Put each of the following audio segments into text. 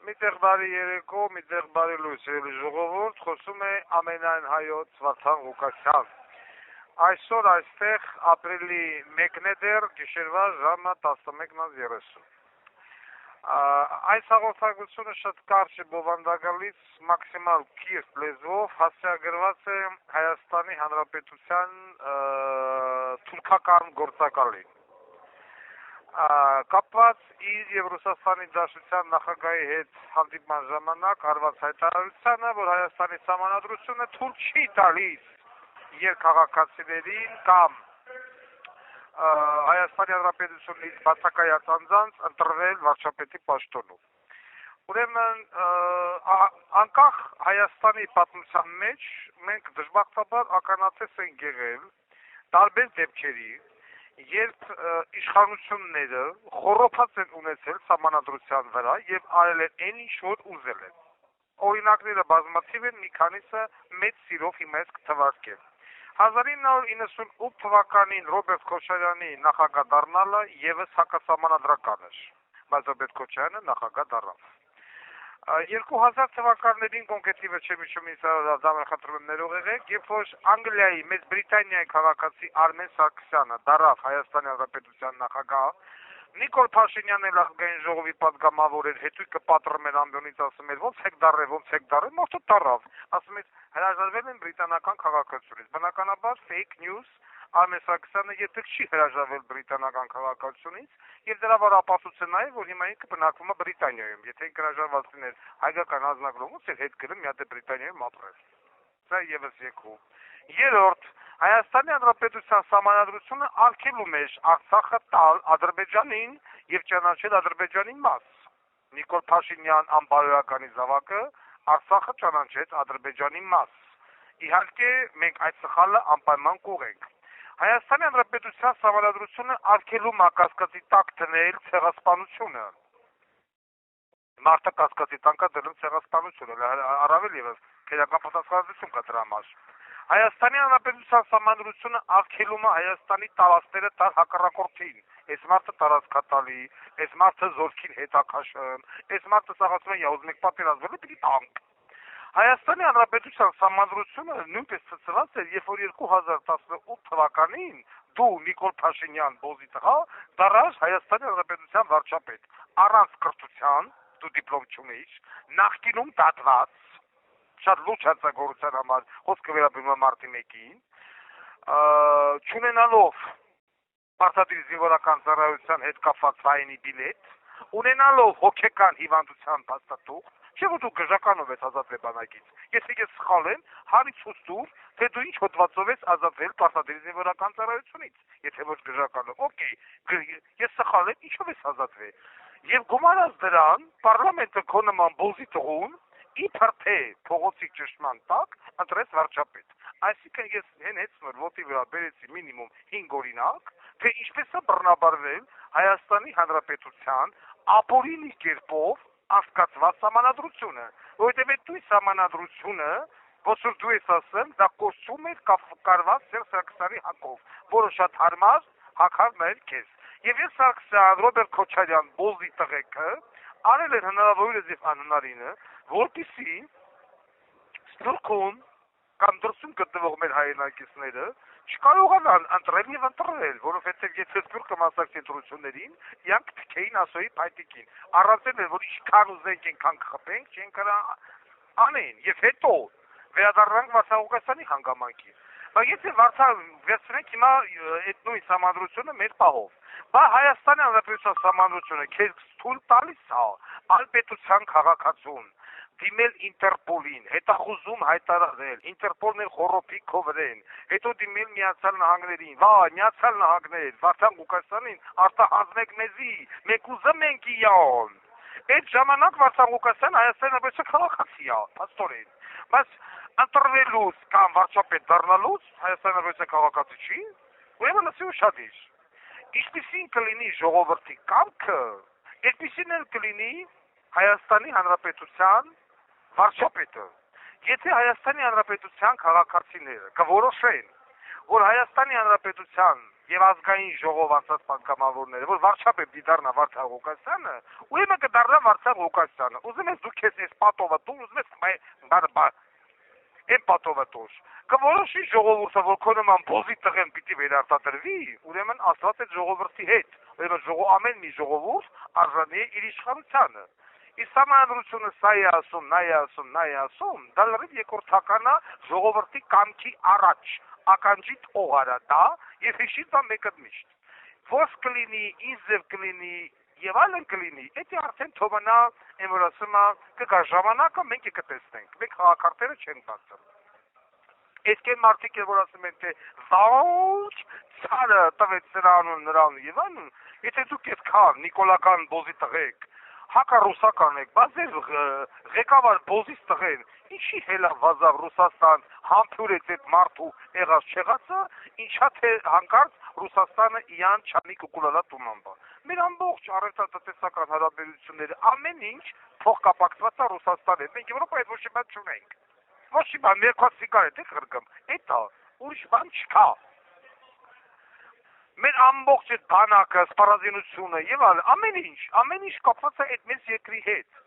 Միտեղ բարի երեկո, միտեղ բարի լույս ելի ժողովուրդ, խոսում է ամենայն հայոց Վարդան Ղուկասյան։ Այսօր այստեղ ապրիլի 1-ն է դեռ, գիշերվա ժամը 11:30։ Այս հաղորդակցությունը շատ կարճ է բովանդակալից մաքսիմալ կիրթ լեզվով հասցեագրված է Հայաստանի Հանրապետության թուրքական գործակալին։ Կապված իր և Ռուսաստանի Դաշնության նախագահի հետ հանդիպման ժամանակ արված հայտարարությանը, որ Հայաստանի սահմանադրությունը թույլ չի տալիս երկքաղաքացիներին կամ Հայաստանի Հանրապետությունից բացակայած անձանց ընտրվել վարչապետի պաշտոնում։ Ուրեմն անկախ Հայաստանի պատմության մեջ մենք դժբախտաբար ականատես ենք եղել տարբեր դեպքերի, երբ իշխանությունները խոռոփած են ունեցել սահմանադրության վրա եւ արել են այն ինչ որ ուզել են։ Օրինակները բազմաթիվ են, մի քանիսը մեծ սիրով հիմա ես կթվարկեմ։ 1998 թվականին Ռոբերտ Քոչարյանի նախագահ դառնալը եւս հակասահմանադրական էր, բայց Ռոբերտ Քոչարյանը նախագահ դառավ։ 2000 թվականներին կոնկրետիվը չեմ հիշում, խնդրում եմ ներող եղեք, երբ որ Անգլիայի, Մեծ Բրիտանիայի քաղաքացի Արմեն Սարգսյանը դառավ Հայաստանի Հանրապետության նախագահ, Նիկոլ Փաշինյանն էլ ազգային ժողովի падգամավոր էր, հետույքը պատռում էր ամբյոնից, ասում էր ոնց եք դառել, մարդը դառավ, ասում էր հրաժարվել են բրիտանական քաղաքացիությունից, բնականաբար fake news, Արմեն Սարգսյանը եթե չի հրաժարվել բրիտանական քաղաքացիությունից եւ դրա վրա ապացույցը նաեւ որ հիմա ինքը բնակվում է Բրիտանիայում, եթե ինքը հրաժարված լիներ հայկական ազնագրումից եւ հետ գրում միա դե Բրիտանիայում ապրել։ Սա եւս եկու։ Երրորդ, Հայաստանի Հանրապետության սահմանադրությունը արգելում է Արցախը տալ Ադրբեջանին եւ ճանաչել Ադրբեջանի մաս։ Նիկոլ Փաշինյան անբարոյականի զավակը Արցախը ճանաչեց Ադրբեջանի մաս։ Իհարկե մենք այդ սխալը անպայման կուղենք։ Հայաստանի Հանրապետության սահմանադրությունը արգելում է կասկածի տակ դնել ցեղասպանությունը։ Մարդը կասկածի տակ է դնում ցեղասպանությունը, առավել եւս քերական պատասխանատվություն կա դրա համար։ Հայաստանի Հանրապետության սահմանադրությունը արգելում է Հայաստանի տարածքները տալ հակառակորդին։ Այս մարդը տարածքատալի, այս մարդը զորքին հետաքաշն, այս մարդը սաղացում է ուզում եք պատերազմել, պիտի տանք։ Հայաստանի Հանրապետության սահմանադրությունը նույնպես ցցված էր, երբ որ 2018 թվականին դու Նիկոլ Փաշինյան բոզի տղա դառար Հայաստանի Հանրապետության վարչապետ, առանց կրթության, դու դիպլոմ չունեիր, նախկինում դատված, շատ լուրջ հանցագործության համար, խոսքը վերաբերում է մարտի 1-ին, չունենալով պարտադիր զինվորական ծառայության հետ կապված վայնի բիլետ, ունենալով հոգեկան հիվանդության փաստաթուղթ, չէ՞ որ դու գժականով ես ազատվել բանակից։ Եթե ես սխալ եմ, հարից ուստուր, թե դու ինչ հոդվածով ես ազատվել պարտադիր զինվորական ծառայությունից, եթե ոչ գժականով։ Okay, ես սխալ եմ, ինչով ես ազատվել։ Եվ գումարած դրան, պարլամենտը քո նման բոզի տղուն իբր թե փողոցի ճշտման տակ ընտրեց վարչապետ։ Այսինքն ես հենց նոր ոտի վրա բերեցի մինիմում 5 օրինակ, թե ինչպես է բռնաբարվել Հայաստանի Հանրապետության ապօրինի կերպով արտկացված սահմանադրությունը, որովհետև այդ դույս սահմանադրությունը, ոչ որ դու ես ասել, դա կոչվում էր կարված Սերժ Սարգսյանի հակով, որը շատ հարմար հակավ նաև քեզ։ Եվ ես Սարգսյան, Ռոբերտ Քոչարյան, բոզի տղեկը արել են հնարավորինս եւ անհնարինը, որպեսզի Սփյուռքում կամ դրսում գտնվող մեր հայրենակիցները չկարողանան ընտրել եւ ընտրել, որովհետեւ եթե Սփյուռքը մասնակցի ընտրություններին, իրանք թքեին ասոյի փայտիկին։ Առանցել էր, որ ինչքան ուզենք այնքան կխփենք, չեն կարա անեն եւ հետո վերադառնանք Վարդան Ղուկասյանի հանգամանքին։ Բայց եթե Վարդան վերցնենք հիմա այդ նույն սահմանադրությունը մեր պահով, բա Հայաստանի Հանրապետության սահմանադրությունը քեզ թույլ տալիս է ալպետության քաղաքացուն դիմել Ինտերպոլին, հետախուզում հայտարարել, Ինտերպոլն էլ խոռոփի քո վրեն, հետո դիմել Միացյալ Նահանգներին, Միացյալ Նահանգներ, Վարդան Ղուկասյանին արտահանձնեք մեզի, մենք ուզում ենք իոն։ Այդ ժամանակ Վարդան Ղուկասյանը Հայաստանի Հանրապետության քաղաքացի է, փաստորեն, բայց ընտրվելուց կամ վարչապետ դառնալուց Հայաստանի Հանրապետության քաղաքացի չի, ուրեմն ասի ուշադիր։ Ինչպիսին կլինի ժողովրդի կամքը, այդպիսին էլ կլինի Հայաստանի Հանրապետության վարչապետը։ Եթե Հայաստանի Հանրապետության քաղաքացիները կորոշեն, որ Հայաստանի Հանրապետության եւ ազգային ժողով ասած պատգամավորները, որ վարչապետ դառնա Վարդան Ղուկասյանը, ուրեմն կդառնա Վարդան Ղուկասյանը։ Ուզում ես դու քեզ այս պատովը դու ուզում ես այն պատովը դուր։ Կորոշի ժողովուրդը, որ քո նման բոզի տղեն պիտի վերարտադրվի, ուրեմն ասված է ժողովրդի հետ։ Ուրեմն ամեն մի ժողովուրդ արժանի է իր իշխանությանը։ Իսկ համանդրությունը սա է ասում, նա է ասում, նա է ասում, դա լրիվ երկրորդականա ժողովրդի կամքի առաջ, ականջիտ օղարա դա եւ հիշի դա մեկը միշտ։ Ո՞ս կլինի, ինձ կլինի եւ այլն կլինի, դա արդեն թողնա, այն որ ասում է, կգա ժամանակը մենք կտեսնենք, մենք խաղակարտերը չենք բացում։ Իսկ այն մարդիկ որ ասում են թե զաուչ ցարը տվեց նրան եւ այլն, եթե դուք ես քար նիկոլական բոզի տղեկ հակառուսական եք, բայց ղեկավար բոզից տղեն, ինչի հելա վազավ Ռուսաստան համբուրեց այդ մարդու եղած չեղածը, ինչա թե հանկարծ Ռուսաստանը իան չանի կուկուլալա տումանբա։ Մեր ամբողջ առևտրատնտեսական հարաբերությունները ամեն ինչ փոխկապակցված է Ռուսաստանի հետ։ Մենք Եվրոպայից ոչ մի բան չունենք։ Ոչ մի բան, ներքո սիգարետ եք ղրգում։ Էտա ուրիշ բան չկա։ Մեր ամբողջ այդ բանակը, սպառազինությունը եւ ամեն ինչ կապված է այդ մեծ երկրի հետ։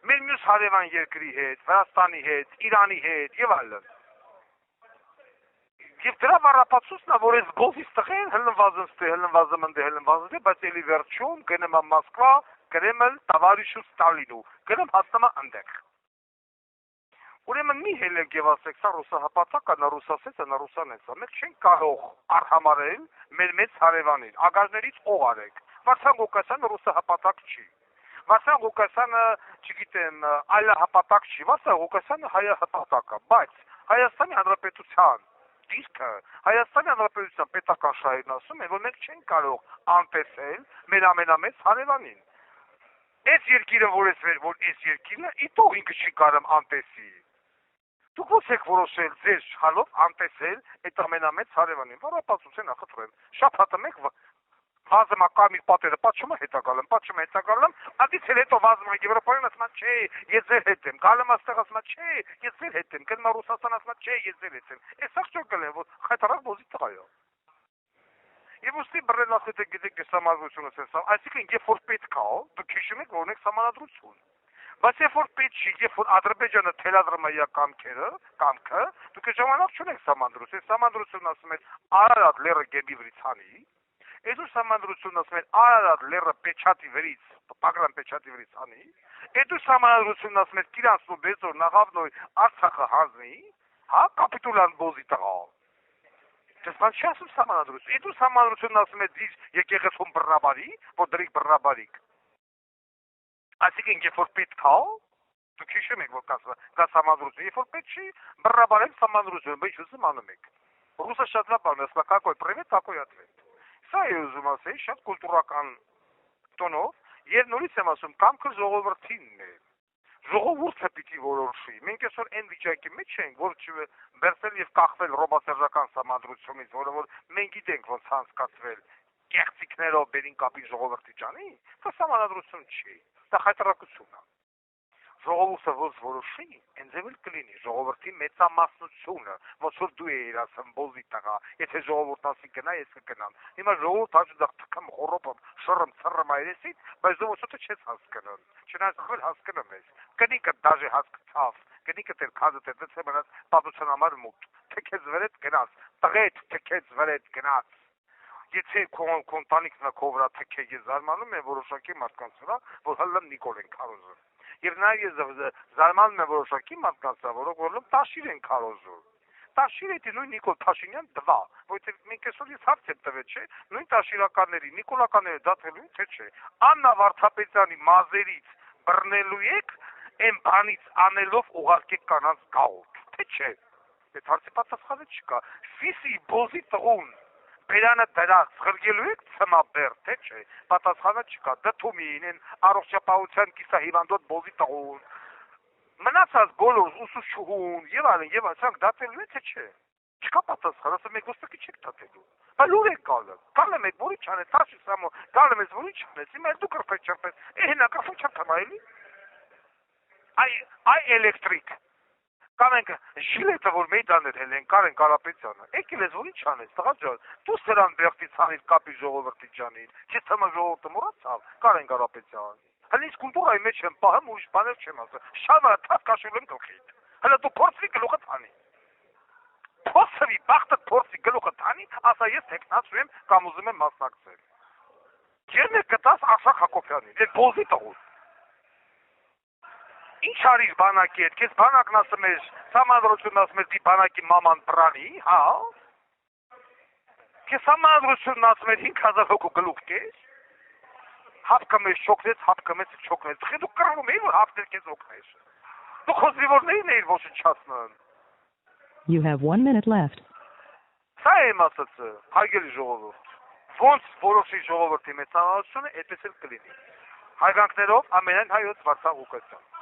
Մեր մյուս հարևան երկրի հետ, Վրաստանի հետ, Իրանի հետ եւ այլն։ Եվ դրա վառապացույցն է, որ այս բոզից տղեն հլնվազը, բայց էլի վերջում գնում է Մոսկվա, Կրեմլ, տավարիշու Ստալինու, գնում հասնում է այնտեղ։ Ուրեմն մի հելենք եւ ասեք, սա ռուսահապատակ է, նա ռուսասեց է, նա ռուսանեց է։ Մենք չենք կարող արհամարել մեր մեծ հարևանին, ագազներից ող արեք։ Վարդան Ղուկասյանը ռուսահապատակ չի։ Վարդան Ղուկասյանը, չգիտեմ, այլահապատակ չի, Վարդան Ղուկասյանը հայահապատակ է, բայց Հայաստանի Հանրապետության դիրքը Հայաստանի Հանրապետության պետական շահերն ասում են, որ մենք չենք կարող անտեսել մեր ամենամեծ հարևանին։ Այս երկիրը, որ այս երկիրն է, իտող ինքը չի կարող անտեսի։ Դուք ո՞ց եք որոշել ձեր հալով անտեսել այդ ամենամեծ հարևանին։ Վառապացություն ախտրեմ։ Շաբաթը մեկ վազմա կամի պատերը պատշում է հետագալում, ադից էլ հետո վազմա Եվրոպայում ասում է, չէ, ես ձեր հետ եմ, գալում աստեղ ասում է, չէ, ես ձեր հետ եմ, գնում Ռուսաստան ասում է, չէ, ես ձեր հետ եմ, այս աղջոք գլեն, որ խայտարակ բոզի տղա է։ Եվ ուստի բռնախույթը գիտեք ես համազգությունը սենսավ, այսինքն երբ որ պետք է, դուք հիշում եք, որ ունեք համանadrություն։ Բայց երբ որ պետք չի, երբ որ Ադրբեջանը թելադրում է իր կամքը, դուք այդ ժամանակ չունեք համանդրություն, այս համանդրությունն ասում են Արարատ լեռը գեբի վրից հանի, Էդու համանդրությունն ասում են Արարատ լեռը պեչատի վրից, Բագրան պեչատի վրից հանի, Էդու համանդրությունն ասում են Կիրանսու Բեզոր Նախավնոյ Արցախը հանձնի, հա, կապիտուլան բոզի տղա։ Դες բան չի ասում համանդրություն, Էդու համանդրությունն ասում է դիր եկեղեցում բռնաբարի, որ դրիկ բռնաբարիք։ Այսինքն երբ որ պետք է, դուք հիշում եք, որ կա համանդրություն, երբ որ պետք չի, բռնաբարել համանդրություն, բայց ուզում անում եք։ Ռուսը շատ լավ բան է, ասում է, какой привет, такой ответ։ Սա է ուզում ասել, շատ կուլտուրական տոնով, եւ նորից եմ ասում, կամքը ժողովրդինն է։ Ժողովուրդը պիտի որոշի։ Մենք այսօր այն վիճակի մեջ ենք, որ բերել եւ կախվել ռոբասերժական համանդրությունից, որը որ մենք գիտենք ոնց հանցկացվել կեղծիքներով բերին կապի ժողովրդի ջանի, դա համանդրություն չի, դա խայտարակություն է։ Ժողովուրդը ոնց որոշի, այնձ էլ կլինի ժողովրդի մեծամասնությունը, ոնց որ դու ես ասում բոզի տղա, եթե ժողովուրդն ասի գնա, ես կգնամ։ Հիմա ժողովուրդը հաջող թքամ խորոպը, շռմ ցռմ այրեսից, բայց դու ոնց է չես հասկանում։ Չնայած խոր հասկանում ես։ Կնիկը դաժե հասկացավ, կնիկը դեր քազը դեց մնաց պատուցան համար մուտ։ Թքեց վրետ գնաց, տղետ թքեց վրետ գնաց։ Եթե կոնտանիկն քո վրա թքե ես զարմանում եմ որոշակի մարդկանց վրա, որ հլն Նիկոլ են քարոզում։ Եվ նաև զարմանում եմ որոշակի մարդկանց, որոնք որում տաշիր են քարոզում։ Տաշիրը դի նույն Նիկոլ Փաշինյան դվա, որովհետև մենք այսօր ես հարց եմ տվել, չէ, նույն տաշիրականների, նիկոլականները դատելու թե չէ։ Աննա Վարդապետյանի մազերից բռնելու եք, այն բանից անելով ուղարկեք կանանց գաղութ, թե չէ։ Այդ հարցի պատասխանը չկա։ Ֆիսի բոզի տղուն Բերանը դրած խրգելու եք ծմաբեր, թե չէ, պատասխանը չկա, դթումին են առողջապահության կիսահիվանդոտ բոզի տղուն, մնացած բոլոր ուսուցչուհուն եւ այլն, ասանք դատելու է, թե չէ, չկա պատասխան, ասում եք ոստիկի չեք դատելու, բայց ուր եք գալը եք որի չանես, տաշի սամո, գալում ես որի չանես, հիմա դու կրպես չրպես, հենա կրպես չրպեմ այլի, այ էլեկտրիկ, Կանենք ժիլետը որ մեյդաներ հելեն Կարեն Կարապետյանը։ Եկել ես որ ինչ անես, տղա ջան։ Դու սրան բերտի ցանից կապի ժողովրդի ջանին։ Քեզ թվում ժողովուրդը մոռացավ Կարեն Կարապետյան։ Հələ իսկ կուլտուրայի մեջ եմ պահում ու բաներ չեմ ասում։ Շավը թափ կաշել եմ գլխիդ։ Հələ դու փորձի գլուխը տանի։ Փորձի բախտը փորձի գլուխը տանի, ասա ես տեխնացու եմ կամ ուզում եմ մասնակցել։ Ջերմը կտաս Արշակ Հակոբյանին, այդ բոզի տղու։ Ինչ արիր բանակի հետ, քեզ բանակն ասում ես, համադրությունն ասում ես, դի բանակի մաման բրանի, հա։ Քեզ համադրությունն ասում ես 5000 հոգու գլուխ կես։ Հապկը մեզ չոքնեց, հապկը մեզ չոքնեց։ Դու կռվում ես, որ հապկը քեզ օգնես։ Դու խոզրիվորներին էիր ոչնչացնում։ You have 1 minute left. Սա եմ ասացը, հարգելի ժողովուրդ։ Ոնց որոշի ժողովրդի մեծանալությունը, այդպես էլ կլինի։ Հայրենիքներով ամենայն հայոց Վարդան Ղուկասյան։